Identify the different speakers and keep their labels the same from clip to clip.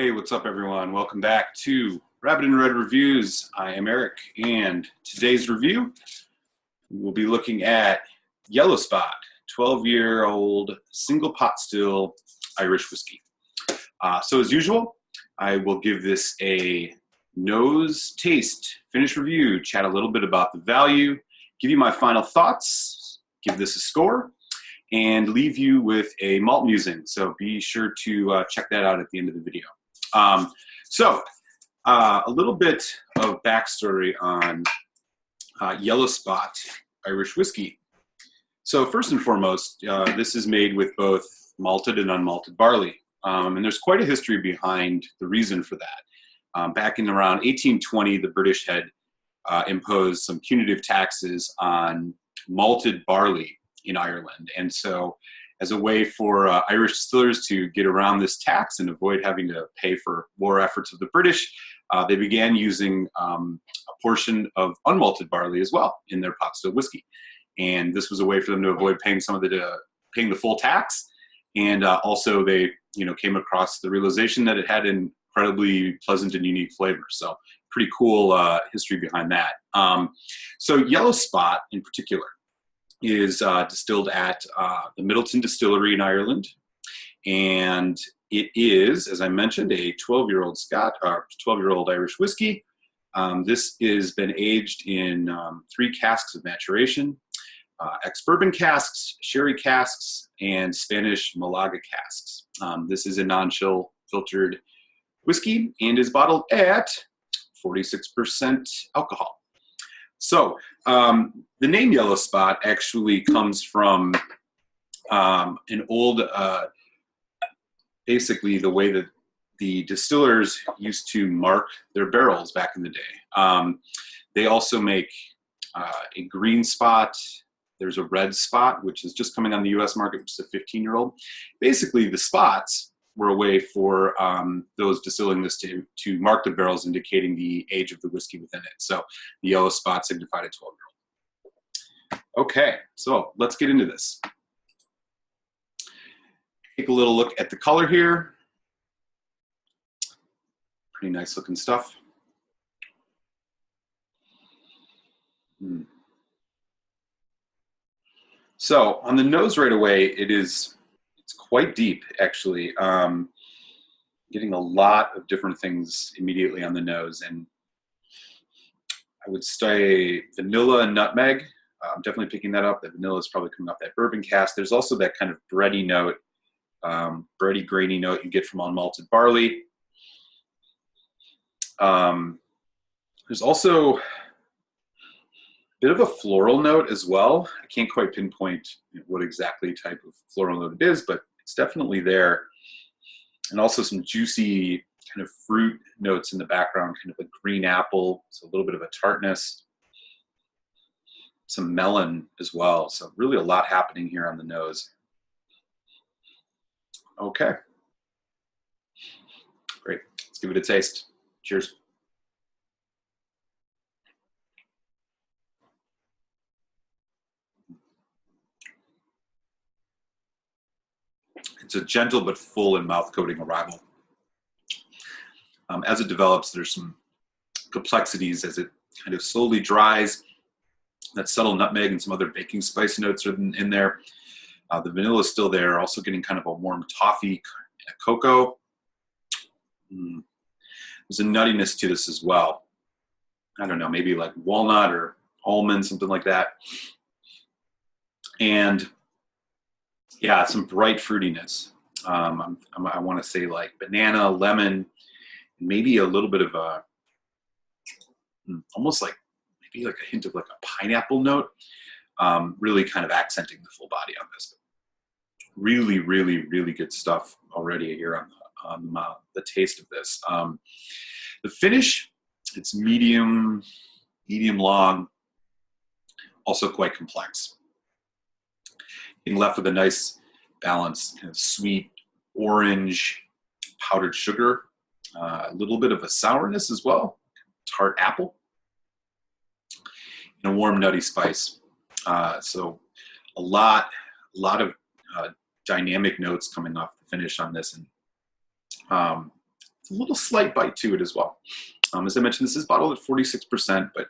Speaker 1: Hey, what's up everyone? Welcome back to Rabbit and Red Reviews. I am Eric, and today's review, we'll be looking at Yellow Spot, 12-year-old single pot still Irish whiskey. So as usual, I will give this a nose, taste, finish review, chat a little bit about the value, give you my final thoughts, give this a score, and leave you with a malt musing. So be sure to check that out at the end of the video. A little bit of backstory on Yellow Spot Irish whiskey. So first and foremost, this is made with both malted and unmalted barley. And there's quite a history behind the reason for that. Back in around 1820, the British had imposed some punitive taxes on malted barley in Ireland. And so as a way for Irish distillers to get around this tax and avoid having to pay for war efforts of the British, they began using a portion of unmalted barley as well in their pot still whiskey. And this was a way for them to avoid paying paying the full tax. And also they came across the realization that it had an incredibly pleasant and unique flavor. So pretty cool history behind that. So Yellow Spot in particular is distilled at the Midleton Distillery in Ireland. And it is, as I mentioned, a 12-year-old 12-year-old Irish whiskey. This has been aged in 3 casks of maturation, ex-bourbon casks, sherry casks, and Spanish Malaga casks. This is a non-chill filtered whiskey and is bottled at 46% alcohol. So the name Yellow Spot actually comes from an old, basically the way that the distillers used to mark their barrels back in the day. They also make a green spot. There's a red spot, which is just coming on the US market, which is a 15-year-old. Basically, the spots were a way for those distilling this to mark the barrels, indicating the age of the whiskey within it. So the yellow spot signified a 12-year-old. Okay, so let's get into this. Take a little look at the color here. Pretty nice looking stuff. So on the nose right away, it's quite deep, actually. Getting a lot of different things immediately on the nose, and I would say vanilla and nutmeg. I'm definitely picking that up. The vanilla is probably coming off that bourbon cask. There's also that kind of bready note, bready, grainy note you get from unmalted barley. There's also a bit of a floral note as well. I can't quite pinpoint what exactly type of floral note it is, but it's definitely there. And also some juicy kind of fruit notes in the background, kind of a green apple, so a little bit of a tartness. Some melon as well. So really a lot happening here on the nose. Okay. Great. Let's give it a taste. Cheers. It's a gentle but full and mouth-coating arrival. As it develops, there's some complexities as it kind of slowly dries. That subtle nutmeg and some other baking spice notes are in there. The vanilla is still there, also getting kind of a warm toffee and a cocoa. There's a nuttiness to this as well. I don't know, maybe like walnut or almond, something like that. And yeah, some bright fruitiness. I want to say like banana, lemon, maybe a little bit of a, almost like, maybe like a hint of like a pineapple note, really kind of accenting the full body on this. Really, really, really good stuff already here on the taste of this. The finish, it's medium long, also quite complex. Being left with a nice balance, kind of sweet orange powdered sugar, a little bit of a sourness as well, tart apple, and a warm nutty spice. So a lot of dynamic notes coming off the finish on this, and It's a little slight bite to it as well. As I mentioned, this is bottled at 46%, but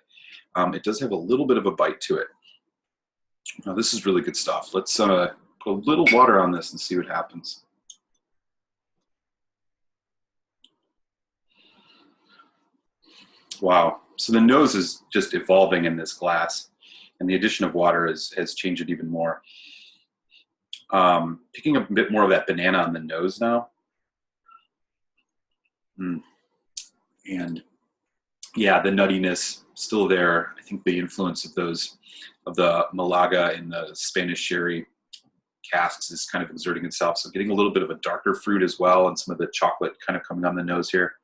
Speaker 1: it does have a little bit of a bite to it. Now, this is really good stuff. Let's put a little water on this and see what happens. Wow. So the nose is just evolving in this glass, and the addition of water has changed it even more. Picking up a bit more of that banana on the nose now. And yeah, the nuttiness still there. I think the influence of the Malaga and the Spanish sherry casks is kind of exerting itself. So getting a little bit of a darker fruit as well, and some of the chocolate kind of coming on the nose here.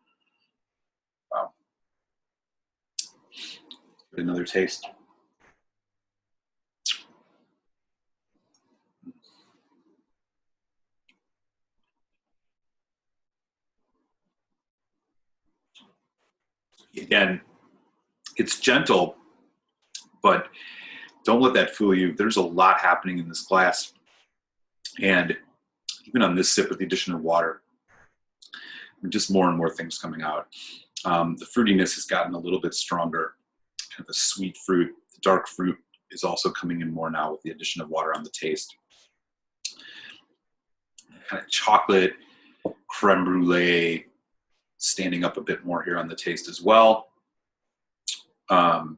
Speaker 1: Wow. Another taste. Again, it's gentle, but don't let that fool you. There's a lot happening in this glass. And even on this sip with the addition of water, just more and more things coming out. The fruitiness has gotten a little bit stronger. Kind of the sweet fruit, the dark fruit is also coming in more now with the addition of water on the taste. Kind of chocolate, creme brulee, standing up a bit more here on the taste as well. And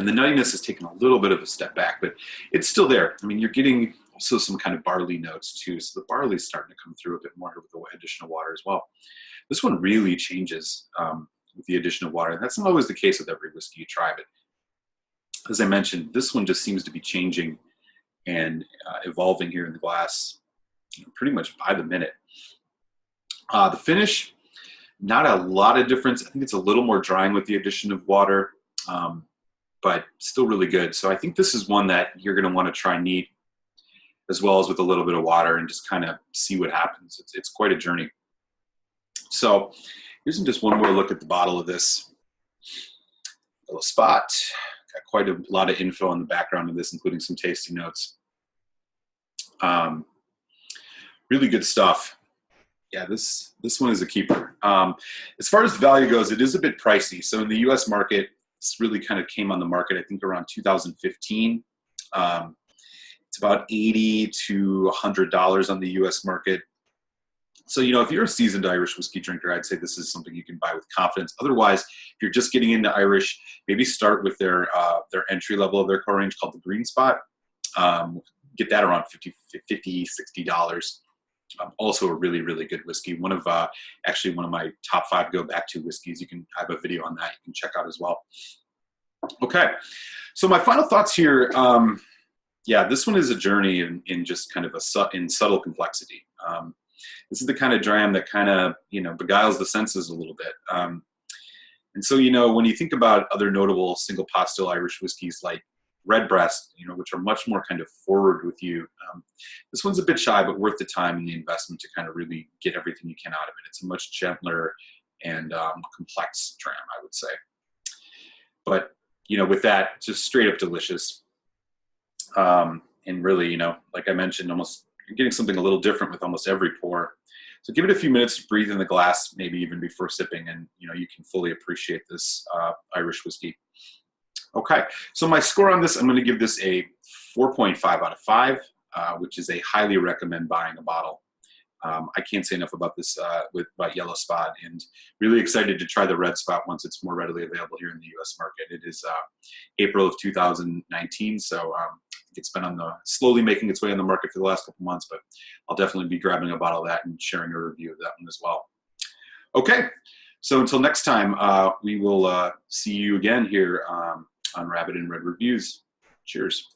Speaker 1: the nuttiness has taken a little bit of a step back, but it's still there. I mean, you're getting also some kind of barley notes too. So the barley's starting to come through a bit more here with the addition of water as well. This one really changes with the addition of water. And that's not always the case with every whiskey you try, but as I mentioned, this one just seems to be changing and evolving here in the glass, pretty much by the minute. The finish, not a lot of difference. I think it's a little more drying with the addition of water, but still really good. So I think this is one that you're going to want to try neat, as well as with a little bit of water, and just kind of see what happens. It's quite a journey. So here's just one more look at the bottle of this little spot. Got quite a lot of info on the background of this, including some tasting notes. Really good stuff. Yeah, this one is a keeper. As far as the value goes, it is a bit pricey. So in the U.S. market, this really kind of came on the market, I think, around 2015. It's about $80 to $100 on the U.S. market. So, if you're a seasoned Irish whiskey drinker, I'd say this is something you can buy with confidence. Otherwise, if you're just getting into Irish, maybe start with their entry level of their core range called the Green Spot. Get that around $50, $60. Also a really, really good whiskey. Actually one of my top 5 go back to whiskeys. I have a video on that you can check out as well. Okay, so my final thoughts here. Yeah, this one is a journey in just kind of in subtle complexity. This is the kind of dram that kind of, beguiles the senses a little bit. And so, when you think about other notable single pot still Irish whiskeys like Redbreast, which are much more kind of forward with you, this one's a bit shy, but worth the time and the investment to kind of really get everything you can out of it. It's a much gentler and complex dram, I would say. But, with that, just straight up delicious. And really, like I mentioned, you're getting something a little different with almost every pour. So give it a few minutes to breathe in the glass, maybe even before sipping, and you can fully appreciate this Irish whiskey. Okay, so my score on this, I'm going to give this a 4.5 out of 5, which is a highly recommend buying a bottle. I can't say enough about this about Yellow Spot, and really excited to try the Red Spot once it's more readily available here in the U.S. market. It is April of 2019, so it's been slowly making its way on the market for the last couple months, but I'll definitely be grabbing a bottle of that and sharing a review of that one as well. Okay, so until next time, we will see you again here on Rabbit and Red Reviews. Cheers.